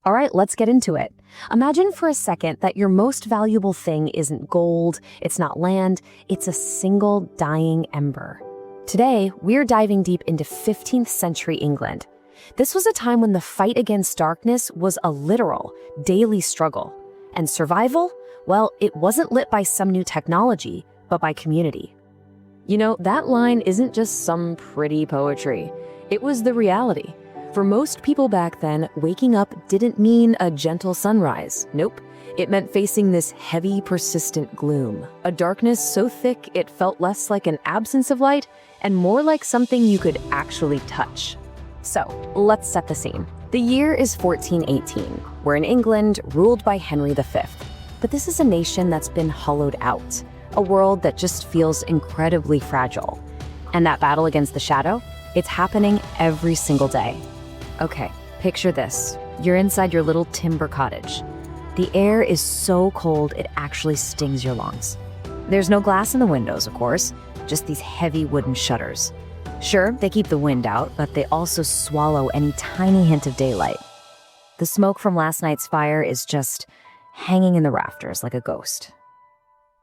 All right, let's get into it. Imagine for a second that your most valuable thing isn't gold, it's not land, it's a single dying ember. Today, we're diving deep into 15th century England. This was a time when the fight against darkness was a literal, daily struggle. And survival? Well, it wasn't lit by some new technology, but by community. You know, that line isn't just some pretty poetry. It was the reality. For most people back then, waking up didn't mean a gentle sunrise. Nope. It meant facing this heavy, persistent gloom. A darkness so thick it felt less like an absence of light and more like something you could actually touch. So, let's set the scene. The year is 1418. We're in England, ruled by Henry V. But this is a nation that's been hollowed out, a world that just feels incredibly fragile. And that battle against the shadow? It's happening every single day. Okay, picture this. You're inside your little timber cottage. The air is so cold it actually stings your lungs. There's no glass in the windows, of course, just these heavy wooden shutters. Sure, they keep the wind out, but they also swallow any tiny hint of daylight. The smoke from last night's fire is just hanging in the rafters like a ghost.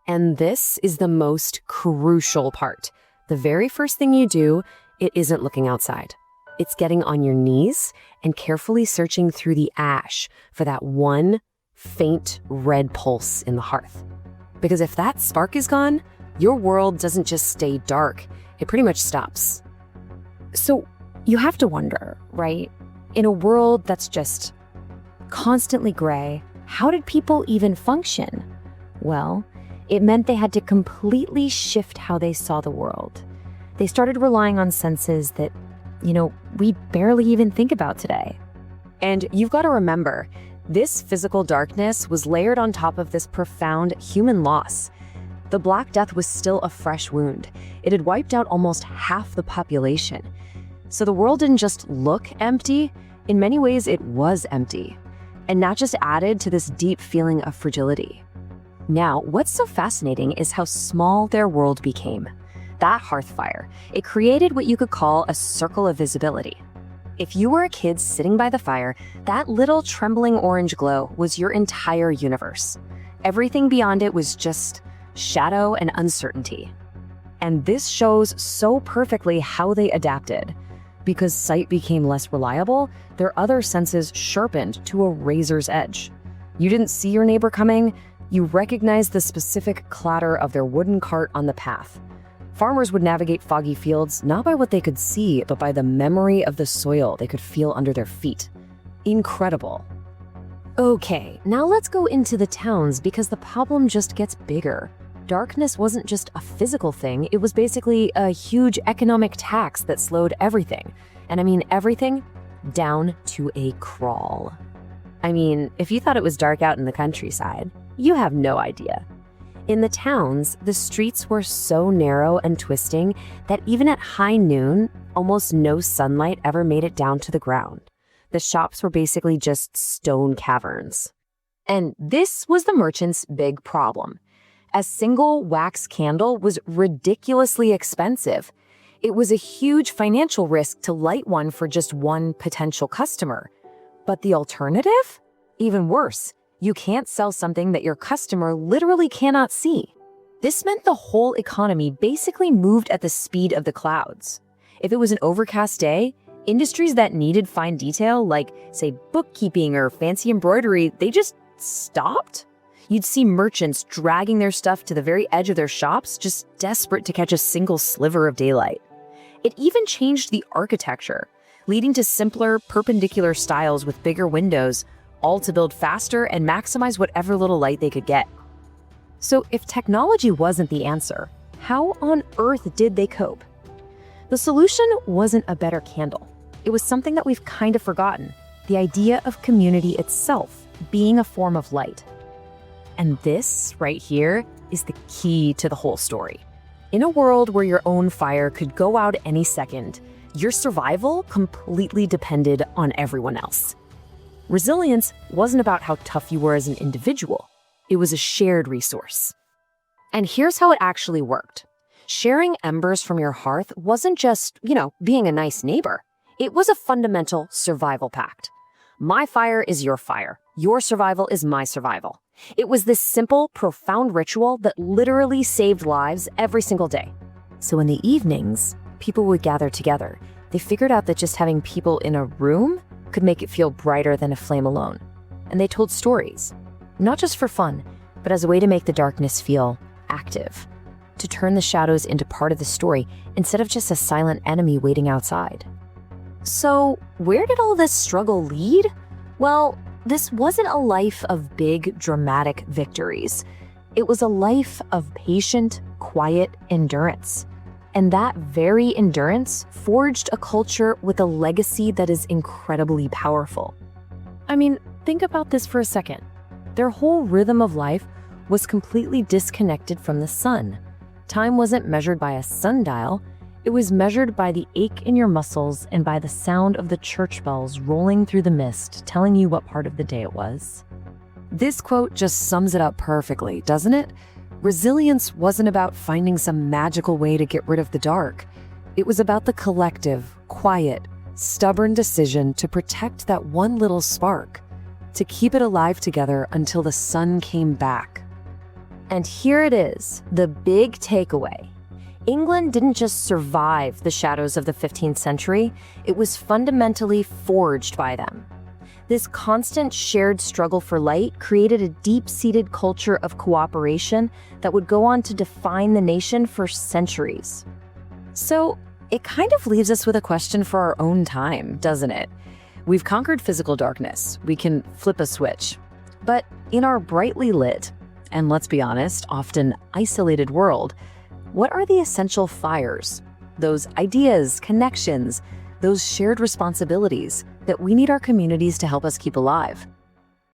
And this is the most crucial part. The very first thing you do, it isn't looking outside. It's getting on your knees and carefully searching through the ash for that one faint red pulse in the hearth. Because if that spark is gone, your world doesn't just stay dark, it pretty much stops. So you have to wonder, right? In a world that's just constantly gray, how did people even function? Well, it meant they had to completely shift how they saw the world. They started relying on senses that, we barely even think about today. And you've got to remember, this physical darkness was layered on top of this profound human loss. The Black Death was still a fresh wound. It had wiped out almost half the population. So the world didn't just look empty, in many ways it was empty. And that just added to this deep feeling of fragility. Now, what's so fascinating is how small their world became. That hearth fire, it created what you could call a circle of visibility. If you were a kid sitting by the fire, that little trembling orange glow was your entire universe. Everything beyond it was just shadow and uncertainty. And this shows so perfectly how they adapted. Because sight became less reliable, their other senses sharpened to a razor's edge. You didn't see your neighbor coming, you recognized the specific clatter of their wooden cart on the path. Farmers would navigate foggy fields not by what they could see, but by the memory of the soil they could feel under their feet. Incredible. Okay, now let's go into the towns because the problem just gets bigger. Darkness wasn't just a physical thing, it was basically a huge economic tax that slowed everything. And I mean everything down to a crawl. I mean, if you thought it was dark out in the countryside, you have no idea. In the towns, the streets were so narrow and twisting that even at high noon, almost no sunlight ever made it down to the ground. The shops were basically just stone caverns. And this was the merchants' big problem. A single wax candle was ridiculously expensive. It was a huge financial risk to light one for just one potential customer. But the alternative? Even worse. You can't sell something that your customer literally cannot see. This meant the whole economy basically moved at the speed of the clouds. If it was an overcast day, industries that needed fine detail, like, say, bookkeeping or fancy embroidery, they just stopped. You'd see merchants dragging their stuff to the very edge of their shops, just desperate to catch a single sliver of daylight. It even changed the architecture, leading to simpler, perpendicular styles with bigger windows, all to build faster and maximize whatever little light they could get. So if technology wasn't the answer, how on earth did they cope? The solution wasn't a better candle. It was something that we've kind of forgotten, the idea of community itself being a form of light. And this right here is the key to the whole story. In a world where your own fire could go out any second, your survival completely depended on everyone else. Resilience wasn't about how tough you were as an individual. It was a shared resource. And here's how it actually worked. Sharing embers from your hearth wasn't just, being a nice neighbor. It was a fundamental survival pact. My fire is your fire. Your survival is my survival. It was this simple, profound ritual that literally saved lives every single day. So in the evenings, people would gather together. They figured out that just having people in a room could make it feel brighter than a flame alone. And they told stories, not just for fun, but as a way to make the darkness feel active, to turn the shadows into part of the story instead of just a silent enemy waiting outside. So where did all this struggle lead? Well, this wasn't a life of big, dramatic victories. It was a life of patient, quiet endurance. And that very endurance forged a culture with a legacy that is incredibly powerful. I mean, think about this for a second. Their whole rhythm of life was completely disconnected from the sun. Time wasn't measured by a sundial. It was measured by the ache in your muscles and by the sound of the church bells rolling through the mist, telling you what part of the day it was. This quote just sums it up perfectly, doesn't it? Resilience wasn't about finding some magical way to get rid of the dark. It was about the collective, quiet, stubborn decision to protect that one little spark, to keep it alive together until the sun came back. And here it is, the big takeaway. England didn't just survive the shadows of the 15th century, it was fundamentally forged by them. This constant shared struggle for light created a deep-seated culture of cooperation that would go on to define the nation for centuries. So it kind of leaves us with a question for our own time, doesn't it? We've conquered physical darkness. We can flip a switch. But in our brightly lit, and let's be honest, often isolated world, what are the essential fires? Those ideas, connections, those shared responsibilities that we need our communities to help us keep alive.